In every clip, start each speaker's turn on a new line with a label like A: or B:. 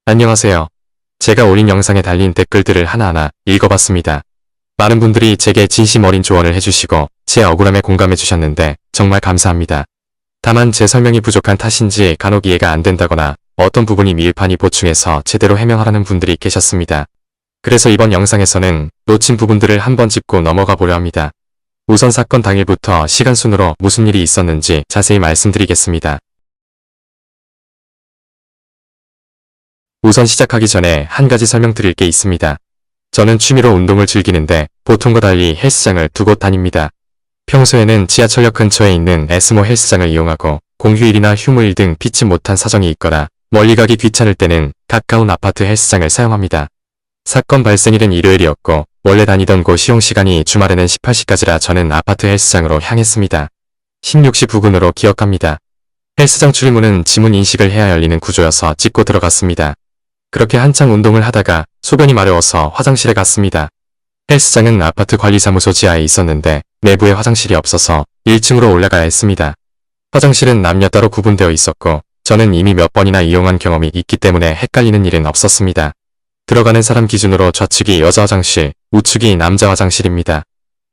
A: 안녕하세요. 제가 올린 영상에 달린 댓글들을 하나하나 읽어봤습니다. 많은 분들이 제게 진심 어린 조언을 해주시고 제 억울함에 공감해 주셨는데 정말 감사합니다. 다만 제 설명이 부족한 탓인지 간혹 이해가 안 된다거나 어떤 부분이 미흡하니 보충해서 제대로 해명하라는 분들이 계셨습니다. 그래서 이번 영상에서는 놓친 부분들을 한번 짚고 넘어가 보려 합니다. 우선 사건 당일부터 시간 순으로 무슨 일이 있었는지 자세히 말씀드리겠습니다. 우선 시작하기 전에 한 가지 설명드릴 게 있습니다. 저는 취미로 운동을 즐기는데 보통과 달리 헬스장을 두 곳 다닙니다. 평소에는 지하철역 근처에 있는 에스모 헬스장을 이용하고 공휴일이나 휴무일 등 피치 못한 사정이 있거나 멀리 가기 귀찮을 때는 가까운 아파트 헬스장을 사용합니다. 사건 발생일은 일요일이었고 원래 다니던 곳 시용시간이 주말에는 18시까지라 저는 아파트 헬스장으로 향했습니다. 16시 부근으로 기억합니다. 헬스장 출입문은 지문 인식을 해야 열리는 구조여서 찍고 들어갔습니다. 그렇게 한창 운동을 하다가 소변이 마려워서 화장실에 갔습니다. 헬스장은 아파트 관리사무소 지하에 있었는데 내부에 화장실이 없어서 1층으로 올라가야 했습니다. 화장실은 남녀 따로 구분되어 있었고 저는 이미 몇 번이나 이용한 경험이 있기 때문에 헷갈리는 일은 없었습니다. 들어가는 사람 기준으로 좌측이 여자 화장실, 우측이 남자 화장실입니다.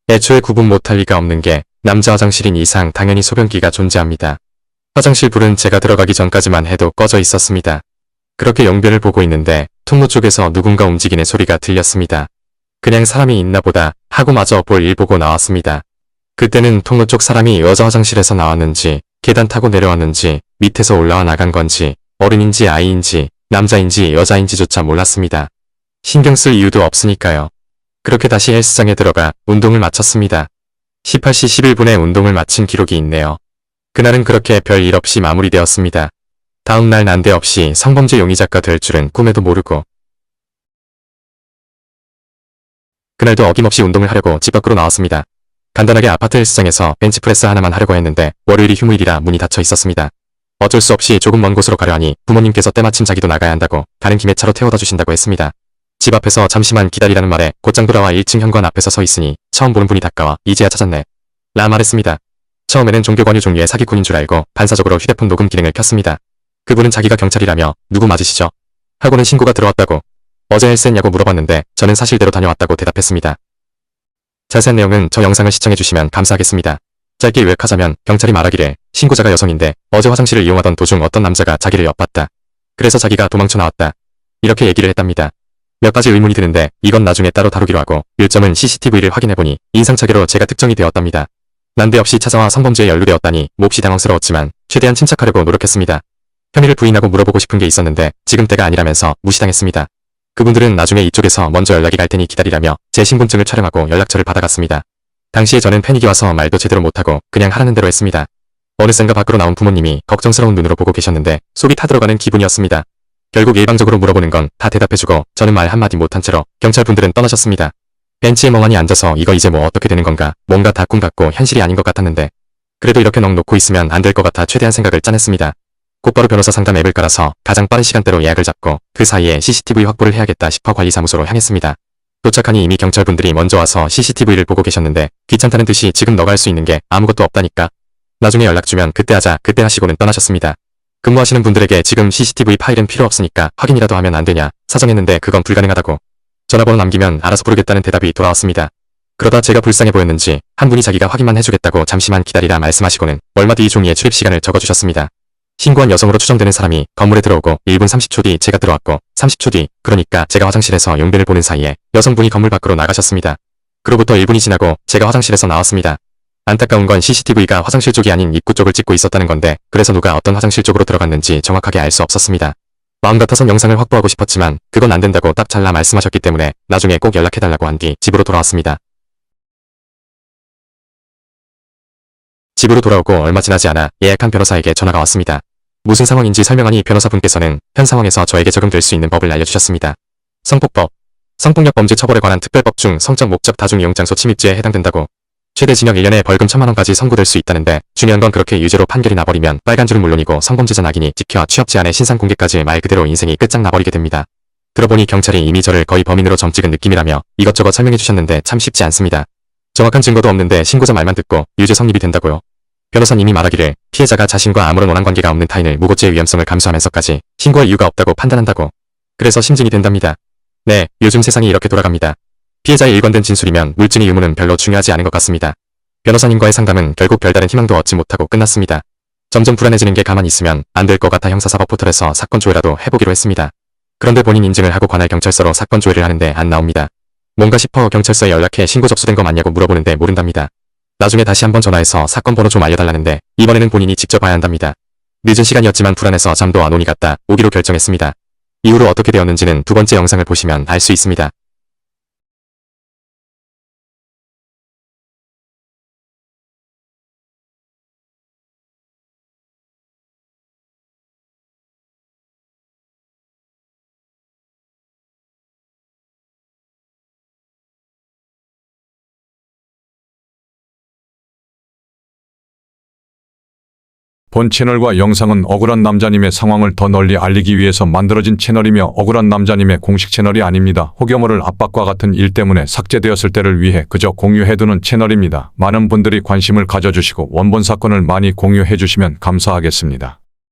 A: 애초에 구분 못할 리가 없는 게 남자 화장실인 이상 당연히 소변기가 존재합니다. 화장실 불은 제가 들어가기 전까지만 해도 꺼져 있었습니다. 그렇게 용변을 보고 있는데 통로 쪽에서 누군가 움직이는 소리가 들렸습니다. 그냥 사람이 있나 보다 하고 마저 볼 일 보고 나왔습니다. 그때는 통로 쪽 사람이 여자 화장실에서 나왔는지 계단 타고 내려왔는지 밑에서 올라와 나간 건지 어른인지 아이인지 남자인지 여자인지조차 몰랐습니다. 신경 쓸 이유도 없으니까요. 그렇게 다시 헬스장에 들어가 운동을 마쳤습니다. 18시 11분에 운동을 마친 기록이 있네요. 그날은 그렇게 별 일 없이 마무리되었습니다. 다음날 난데없이 성범죄 용의자가 될 줄은 꿈에도 모르고 그날도 어김없이 운동을 하려고 집 밖으로 나왔습니다. 간단하게 아파트 헬스장에서 벤치프레스 하나만 하려고 했는데 월요일이 휴무일이라 문이 닫혀 있었습니다. 어쩔 수 없이 조금 먼 곳으로 가려 하니 부모님께서 때마침 자기도 나가야 한다고 가는 김에 차로 태워다 주신다고 했습니다. 집 앞에서 잠시만 기다리라는 말에 곧장 돌아와 1층 현관 앞에서 서 있으니 처음 보는 분이 다가와 이제야 찾았네 라 말했습니다. 처음에는 종교권유 종류의 사기꾼인 줄 알고 반사적으로 휴대폰 녹음 기능을 켰습니다. 그분은 자기가 경찰이라며 누구 맞으시죠? 하고는 신고가 들어왔다고 어제 헬스했냐고 물어봤는데 저는 사실대로 다녀왔다고 대답했습니다. 자세한 내용은 저 영상을 시청해주시면 감사하겠습니다. 짧게 요약하자면 경찰이 말하기를 신고자가 여성인데 어제 화장실을 이용하던 도중 어떤 남자가 자기를 엿봤다. 그래서 자기가 도망쳐 나왔다. 이렇게 얘기를 했답니다. 몇 가지 의문이 드는데 이건 나중에 따로 다루기로 하고 요점은 CCTV를 확인해보니 인상착의로 제가 특정이 되었답니다. 난데없이 찾아와 성범죄에 연루되었다니 몹시 당황스러웠지만 최대한 침착하려고 노력했습니다. 혐의를 부인하고 물어보고 싶은 게 있었는데 지금 때가 아니라면서 무시당했습니다. 그분들은 나중에 이쪽에서 먼저 연락이 갈 테니 기다리라며 제 신분증을 촬영하고 연락처를 받아갔습니다. 당시에 저는 패닉이 와서 말도 제대로 못하고 그냥 하라는 대로 했습니다. 어느샌가 밖으로 나온 부모님이 걱정스러운 눈으로 보고 계셨는데 속이 타들어가는 기분이었습니다. 결국 일방적으로 물어보는 건 다 대답해주고 저는 말 한마디 못한 채로 경찰분들은 떠나셨습니다. 벤치에 멍하니 앉아서 이거 이제 뭐 어떻게 되는 건가 뭔가 다 꿈 같고 현실이 아닌 것 같았는데 그래도 이렇게 넋 놓고 있으면 안 될 것 같아 최대한 생각을 짜냈습니다. 곧바로 변호사 상담 앱을 깔아서 가장 빠른 시간대로 예약을 잡고 그 사이에 CCTV 확보를 해야겠다 싶어 관리사무소로 향했습니다. 도착하니 이미 경찰분들이 먼저 와서 CCTV를 보고 계셨는데 귀찮다는 듯이 지금 너가 할 수 있는 게 아무것도 없다니까. 나중에 연락 주면 그때 하자 그때 하시고는 떠나셨습니다. 근무하시는 분들에게 지금 CCTV 파일은 필요 없으니까 확인이라도 하면 안 되냐 사정했는데 그건 불가능하다고. 전화번호 남기면 알아서 부르겠다는 대답이 돌아왔습니다. 그러다 제가 불쌍해 보였는지 한 분이 자기가 확인만 해주겠다고 잠시만 기다리라 말씀하시고는 얼마 뒤 종이에 출입시간을 적어주셨습니다. 신고한 여성으로 추정되는 사람이 건물에 들어오고 1분 30초 뒤 제가 들어왔고 30초 뒤 그러니까 제가 화장실에서 용변을 보는 사이에 여성분이 건물 밖으로 나가셨습니다. 그로부터 1분이 지나고 제가 화장실에서 나왔습니다. 안타까운 건 CCTV가 화장실 쪽이 아닌 입구 쪽을 찍고 있었다는 건데 그래서 누가 어떤 화장실 쪽으로 들어갔는지 정확하게 알 수 없었습니다. 마음 같아선 영상을 확보하고 싶었지만 그건 안 된다고 딱 잘라 말씀하셨기 때문에 나중에 꼭 연락해달라고 한 뒤 집으로 돌아왔습니다. 집으로 돌아오고 얼마 지나지 않아 예약한 변호사에게 전화가 왔습니다. 무슨 상황인지 설명하니 변호사분께서는 현 상황에서 저에게 적용될 수 있는 법을 알려주셨습니다. 성폭법, 성폭력 범죄 처벌에 관한 특별법 중 성적 목적 다중이용장소 침입죄에 해당된다고. 최대 징역 1년에 벌금 1,000만원까지 선고될 수 있다는데 중요한 건 그렇게 유죄로 판결이 나버리면 빨간 줄은 물론이고 성범죄자 낙인이 찍혀 취업 제한의 신상 공개까지 말 그대로 인생이 끝장나버리게 됩니다. 들어보니 경찰이 이미 저를 거의 범인으로 점찍은 느낌이라며 이것저것 설명해 주셨는데 참 쉽지 않습니다. 정확한 증거도 없는데 신고자 말만 듣고 유죄 성립이 된다고요. 변호사님이 말하기를 피해자가 자신과 아무런 원한 관계가 없는 타인을 무고죄의 위험성을 감수하면서까지 신고할 이유가 없다고 판단한다고. 그래서 심증이 된답니다. 네, 요즘 세상이 이렇게 돌아갑니다. 피해자의 일관된 진술이면 물증의 유무는 별로 중요하지 않은 것 같습니다. 변호사님과의 상담은 결국 별다른 희망도 얻지 못하고 끝났습니다. 점점 불안해지는 게 가만히 있으면 안 될 것 같아 형사사법 포털에서 사건 조회라도 해보기로 했습니다. 그런데 본인 인증을 하고 관할 경찰서로 사건 조회를 하는데 안 나옵니다. 뭔가 싶어 경찰서에 연락해 신고 접수된 거 맞냐고 물어보는데 모른답니다. 나중에 다시 한번 전화해서 사건 번호 좀 알려달라는데 이번에는 본인이 직접 봐야 한답니다. 늦은 시간이었지만 불안해서 잠도 안 오니 갔다 오기로 결정했습니다. 이후로 어떻게 되었는지는 두 번째 영상을 보시면 알 수 있습니다.
B: 본 채널과 영상은 억울한 남자님의 상황을 더 널리 알리기 위해서 만들어진 채널이며 억울한 남자님의 공식 채널이 아닙니다. 혹여모를 압박과 같은 일 때문에 삭제되었을 때를 위해 그저 공유해두는 채널입니다. 많은 분들이 관심을 가져주시고 원본 사건을 많이 공유해 주시면 감사하겠습니다.